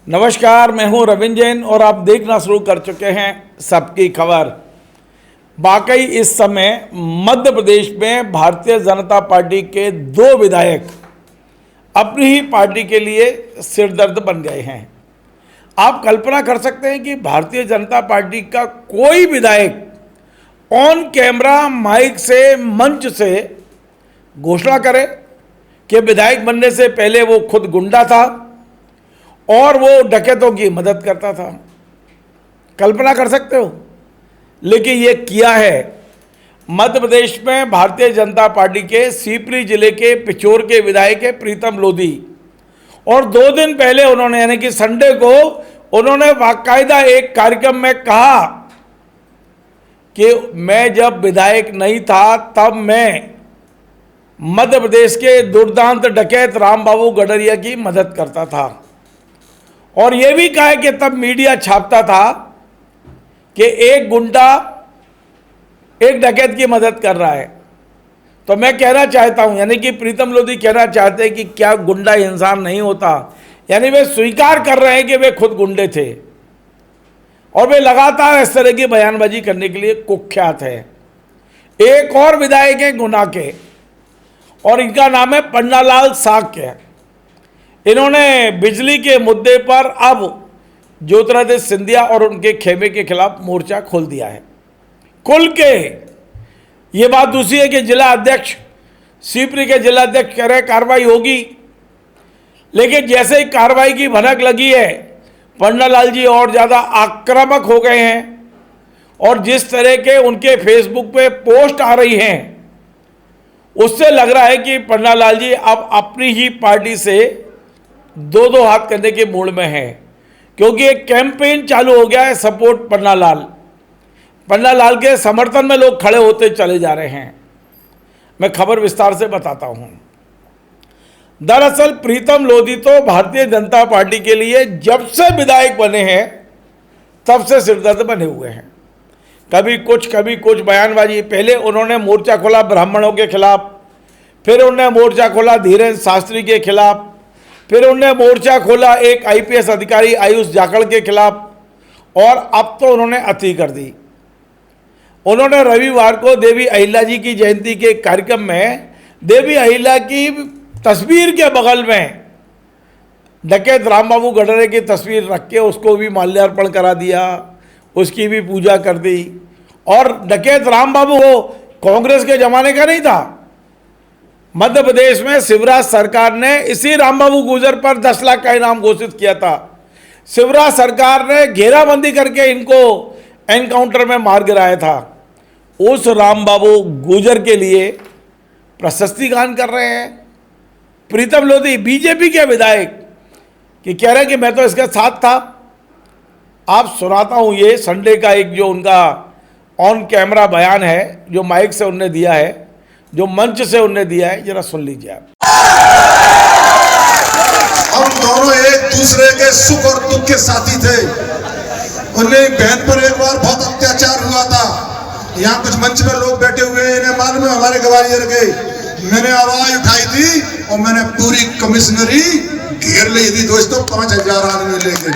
नमस्कार, मैं हूं रविंद्र जैन और आप देखना शुरू कर चुके हैं सबकी खबर। वाकई इस समय मध्य प्रदेश में भारतीय जनता पार्टी के दो विधायक अपनी ही पार्टी के लिए सिरदर्द बन गए हैं। आप कल्पना कर सकते हैं कि भारतीय जनता पार्टी का कोई विधायक ऑन कैमरा माइक से, मंच से घोषणा करे कि विधायक बनने से पहले वो खुद गुंडा था और वो डकैतों की मदद करता था। कल्पना कर सकते हो? लेकिन ये किया है। मध्य प्रदेश में भारतीय जनता पार्टी के सीपरी जिले के पिछोर के विधायक है प्रीतम लोधी, और 2 दिन पहले उन्होंने यानी कि संडे को उन्होंने बाकायदा एक कार्यक्रम में कहा कि मैं जब विधायक नहीं था तब मैं मध्य प्रदेश के दुर्दांत डकैत रामबाबू गडरिया की मदद करता था। और यह भी कहा कि तब मीडिया छापता था कि एक गुंडा एक डकैत की मदद कर रहा है। तो मैं कहना चाहता हूं, यानी कि प्रीतम लोधी कहना चाहते हैं कि क्या गुंडा इंसान नहीं होता, यानी वे स्वीकार कर रहे हैं कि वे खुद गुंडे थे और वे लगातार इस तरह की बयानबाजी करने के लिए कुख्यात है। एक और विधायक है गुना के और इनका नाम है पन्नालाल साक्य। इन्होंने बिजली के मुद्दे पर अब ज्योतिरादित्य सिंधिया और उनके खेमे के खिलाफ मोर्चा खोल दिया है। खुल के ये बात दूसरी है कि जिला अध्यक्ष, सीपरी के जिला अध्यक्ष कह रहे कार्रवाई होगी, लेकिन जैसे ही कार्रवाई की भनक लगी है पन्नालाल जी और ज़्यादा आक्रामक हो गए हैं और जिस तरह के उनके फेसबुक पे पोस्ट आ रही हैं उससे लग रहा है कि पन्नालाल जी अब अपनी ही पार्टी से दो हाथ करने के मूड में है, क्योंकि एक कैंपेन चालू हो गया है सपोर्ट पन्नालाल के समर्थन में लोग खड़े होते चले जा रहे हैं। मैं खबर विस्तार से बताता हूं। दरअसल प्रीतम लोधी तो भारतीय जनता पार्टी के लिए जब से विधायक बने हैं तब से सिरदर्द बने हुए हैं। कभी कुछ बयानबाजी। पहले उन्होंने मोर्चा खोला ब्राह्मणों के खिलाफ, फिर उन्होंने मोर्चा खोला धीरेन्द्र शास्त्री के खिलाफ, फिर उन्होंने मोर्चा खोला एक आईपीएस अधिकारी आयुष जाखड़ के खिलाफ, और अब तो उन्होंने अति कर दी। उन्होंने रविवार को देवी अहिल्या जी की जयंती के कार्यक्रम में देवी अहिल्या की तस्वीर के बगल में डकैत रामबाबू गडरिया की तस्वीर रख के उसको भी माल्यार्पण करा दिया, उसकी भी पूजा कर दी। और डकैत रामबाबू वो कांग्रेस के जमाने का नहीं था। मध्य प्रदेश में शिवराज सरकार ने इसी रामबाबू गुर्जर पर 10 लाख का इनाम घोषित किया था। शिवराज सरकार ने घेराबंदी करके इनको एनकाउंटर में मार गिराया था। उस रामबाबू गुर्जर के लिए प्रशस्ति गान कर रहे हैं प्रीतम लोधी, बीजेपी के विधायक, कि कह रहे हैं कि मैं तो इसके साथ था। आप सुनाता हूं ये संडे का एक जो उनका ऑन कैमरा बयान है, जो माइक से उनने दिया है, जो मंच से उनने दिया है, जरा सुन लीजिए आप। हम दोनों एक दूसरे के सुख और दुख के साथी थे। उन्हें बहन पर एक बार बहुत अत्याचार हुआ था। यहाँ कुछ मंच में लोग बैठे हुए हैं, इन्हें मालूम है हमारे ग्वालियर के। मैंने आवाज उठाई थी और मैंने पूरी कमिश्नरी घेर ली थी दोस्तों, 5000 आदमी लेके।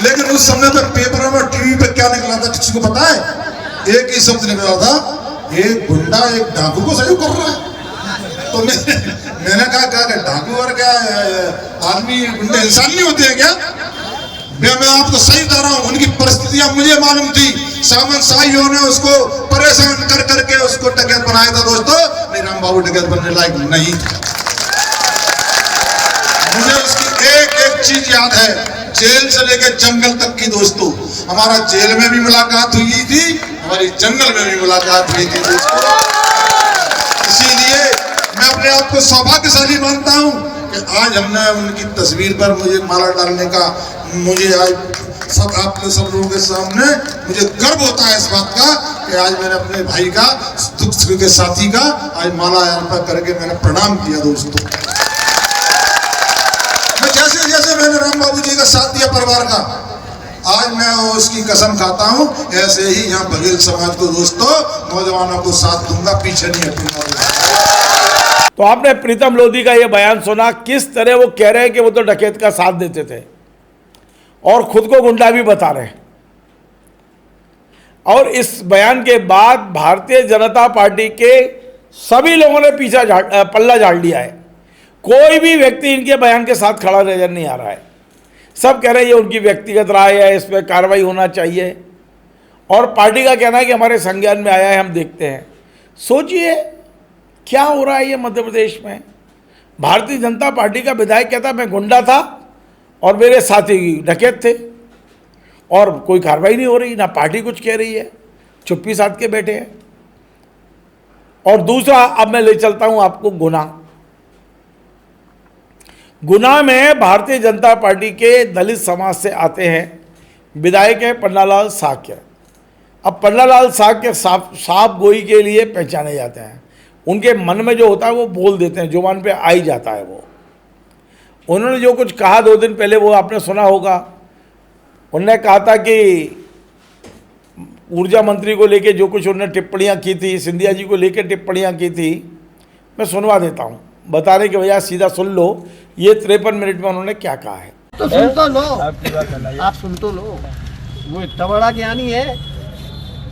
लेकिन उस समय पे पेपरों में, टीवी पे क्या निकला था किसी को पता है? एक ही शब्द निकला था, एक गुंडा एक डाकू को सहयोग कर रहा है। तो मैंने कहा डाकू और क्या आदमी गुंडे इंसान नहीं होते हैं क्या? मैं आपको सही बता रहा हूँ, उनकी परिस्थितियां मुझे मालूम थी। सामंत शाहियों ने उसको परेशान कर करके उसको डकैत बनाया था दोस्तों। नहीं, रामबाबू डकैत बनने लायक नहीं था। मुझे उसकी एक चीज याद है, जेल से लेकर जंगल तक की दोस्तों। हमारा जेल में भी मुलाकात हुई थी, हमारी जंगल में भी मुलाकात हुई थी दोस्तों। इसीलिए मैं अपने आप को सौभाग्यशाली मानता हूं कि आज हमने उनकी तस्वीर पर मुझे माला डालने का, मुझे आज सब लोगों के सामने मुझे गर्व होता है इस बात का कि आज मैंने अपने भाई का, दुख सुख के साथी का आज माला अर्पण करके मैंने प्रणाम किया दोस्तों। जैसे मैंने रामबाबू जी का साथ दिया परिवार का, आज मैं उसकी कसम खाता हूं ऐसे ही यहाँ बघेल समाज को दोस्तों, नौजवानों को साथ दूंगा, पीछे नहीं हटूंगा। तो आपने प्रीतम लोधी का ये बयान सुना, किस तरह वो कह रहे हैं कि वो तो डकैत का साथ देते थे और खुद को गुंडा भी बता रहे हैं। और इस बयान के बाद भारतीय जनता पार्टी के सभी लोगों ने पल्ला झाड़ लिया है। कोई भी व्यक्ति इनके बयान के साथ खड़ा नजर नहीं आ रहा है। सब कह रहे हैं ये उनकी व्यक्तिगत राय है, इस पर कार्रवाई होना चाहिए, और पार्टी का कहना है कि हमारे संज्ञान में आया है, हम देखते हैं। सोचिए क्या हो रहा है ये मध्य प्रदेश में। भारतीय जनता पार्टी का विधायक कहता मैं गुंडा था और मेरे साथी डकैत थे, और कोई कार्रवाई नहीं हो रही, ना पार्टी कुछ कह रही है, चुप्पी साध के बैठे हैं। और दूसरा, अब मैं ले चलता हूं आपको गुना में भारतीय जनता पार्टी के दलित समाज से आते हैं विधायक हैं पन्नालाल साक्य। अब पन्नालाल साक्य साफ गोई के लिए पहचाने जाते हैं। उनके मन में जो होता है वो बोल देते हैं, जुबान पे आ ही जाता है वो। उन्होंने जो कुछ कहा 2 दिन पहले वो आपने सुना होगा। उन्होंने कहा था कि ऊर्जा मंत्री को लेके जो कुछ उन्होंने टिप्पणियां की थी, सिंधिया जी को लेकर टिप्पणियां की थी, मैं सुनवा देता हूं, बताने के बजाय सीधा सुन लो ये 53 मिनट में उन्होंने क्या कहा है। तो सुन तो लो, आप सुन तो लो। वो इतना बड़ा ज्ञानी है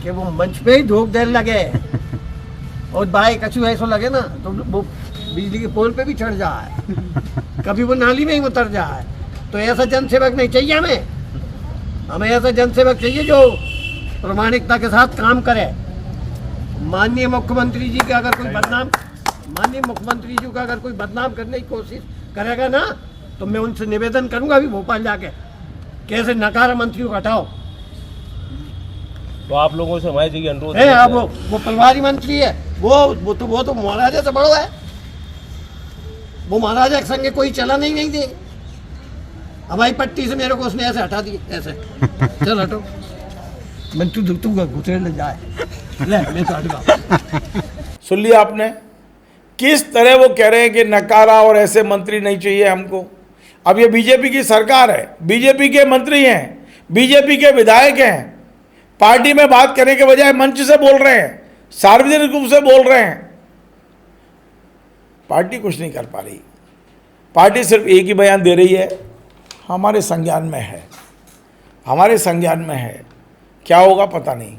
कि वो मंच पे ही धोख देने लगे और बाई कछु ऐसा लगे ना तो वो बिजली के पोल पे भी चढ़ जाए, कभी वो नाली में ही उतर जाए। तो ऐसा जनसेवक नहीं चाहिए हमें ऐसा जनसेवक चाहिए जो प्रामाणिकता के साथ काम करे। माननीय मुख्यमंत्री जी का अगर कोई बदनाम करने की कोशिश करेगा ना, तो मैं उनसे निवेदन करूंगा अभी भोपाल जाके कैसे नकारा मंत्री को हटाओ। तो आप लोगों से हमारी जगह अनुरोध है। अब वो प्रभारी मंत्री है, वो तो महाराजा से बड़ो है। वो महाराजा के संगे कोई चला नहीं दे। हमारी पट्टी से मेरे को उसने ऐसे हटा दिए, ऐसे चल हटो। मैं तू घुसरे ले जाए, ले मैं तो हट गया। सुन लिया आपने किस तरह वो कह रहे हैं कि नकारा और ऐसे मंत्री नहीं चाहिए हमको। अब ये बीजेपी की सरकार है, बीजेपी के मंत्री हैं, बीजेपी के विधायक हैं, पार्टी में बात करने के बजाय मंच से बोल रहे हैं, सार्वजनिक रूप से बोल रहे हैं। पार्टी कुछ नहीं कर पा रही। पार्टी सिर्फ एक ही बयान दे रही है, हमारे संज्ञान में है, हमारे संज्ञान में है, क्या होगा पता नहीं।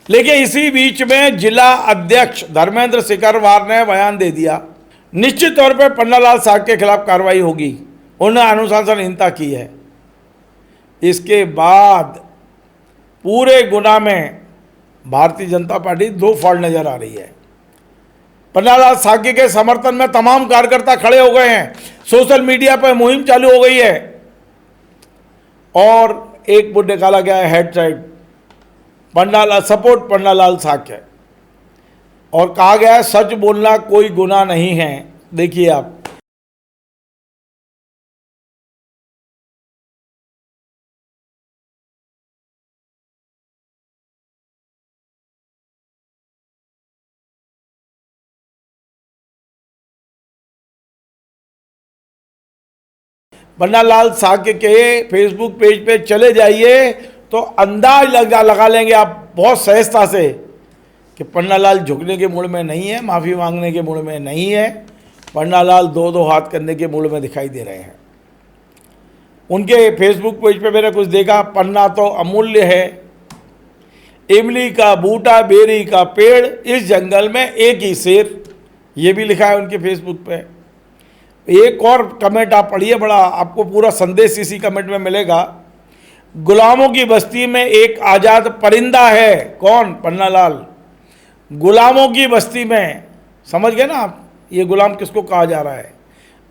लेकिन इसी बीच में जिला अध्यक्ष धर्मेंद्र सिकरवार ने बयान दे दिया, निश्चित तौर पर पन्नालाल साहब के खिलाफ कार्रवाई होगी। उन्होंने अनुशासनहीनता की है। इसके बाद पूरे गुना में भारतीय जनता पार्टी 2 फाड़ नजर आ रही है। पन्नालाल साक्य के समर्थन में तमाम कार्यकर्ता खड़े हो गए हैं, सोशल मीडिया पर मुहिम चालू हो गई है, और एक बोर्ड निकाला गया है हैशटैग पन्नालाल सपोर्ट पन्नालाल साक्य, और कहा गया है सच बोलना कोई गुनाह नहीं है। देखिए आप, पन्नालाल साक्य के फेसबुक पेज पे चले जाइए तो अंदाज लगा लेंगे आप बहुत सहजता से कि पन्नालाल झुकने के मूड में नहीं है, माफ़ी मांगने के मूड में नहीं है। पन्नालाल 2-2 हाथ करने के मूड में दिखाई दे रहे हैं। उनके फेसबुक पेज पे मैंने कुछ देखा, पन्ना तो अमूल्य है, इमली का बूटा बेरी का पेड़, इस जंगल में एक ही शेर, ये भी लिखा है उनके फेसबुक पे। एक और कमेंट आप पढ़िए, बड़ा आपको पूरा संदेश इसी कमेंट में मिलेगा। गुलामों की बस्ती में एक आज़ाद परिंदा है। कौन? पन्नालाल। गुलामों की बस्ती में, समझ गए ना आप ये गुलाम किसको कहा जा रहा है।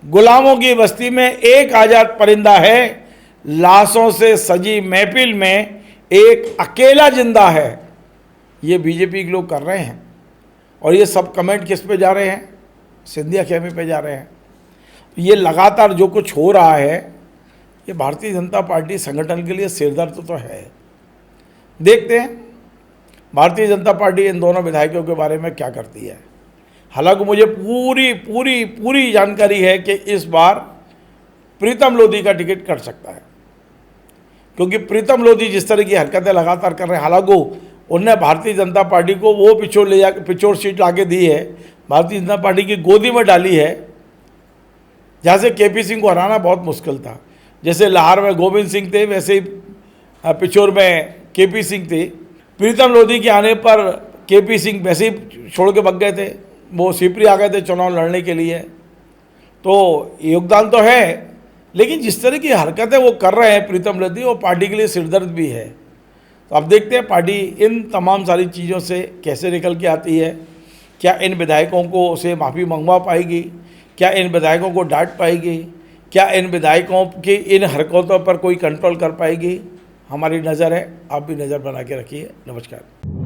गुलामों की बस्ती में एक आज़ाद परिंदा है, लाशों से सजी महफिल में एक अकेला जिंदा है। ये बीजेपी के लोग कर रहे हैं, और ये सब कमेंट किस पे जा रहे हैं? सिंधिया खेमे पे जा रहे हैं। ये लगातार जो कुछ हो रहा है, ये भारतीय जनता पार्टी संगठन के लिए सिरदर्द तो है। देखते हैं भारतीय जनता पार्टी इन दोनों विधायकों के बारे में क्या करती है। हालांकि मुझे पूरी जानकारी है कि इस बार प्रीतम लोधी का टिकट कट सकता है, क्योंकि प्रीतम लोधी जिस तरह की हरकतें लगातार कर रहे हैं, हालांकि उनने भारतीय जनता पार्टी को वो पिछोड़ सीट लाके दी है भारतीय जनता पार्टी की गोदी में डाली है, जहाँ से केपी सिंह को हराना बहुत मुश्किल था। जैसे लाहौर में गोविंद सिंह थे, वैसे ही पिछोर में केपी सिंह थे। प्रीतम लोधी के आने पर केपी सिंह वैसे ही छोड़ के भाग गए थे, वो सिपरी आ गए थे चुनाव लड़ने के लिए। तो योगदान तो है, लेकिन जिस तरह की हरकतें वो कर रहे हैं प्रीतम लोधी, वो पार्टी के लिए सिरदर्द भी है। तो अब देखते हैं पार्टी इन तमाम सारी चीज़ों से कैसे निकल के आती है। क्या इन विधायकों को से माफ़ी मंगवा पाएगी? क्या इन विधायकों को डांट पाएगी? क्या इन विधायकों की इन हरकतों पर कोई कंट्रोल कर पाएगी? हमारी नज़र है, आप भी नज़र बना के रखिए। नमस्कार।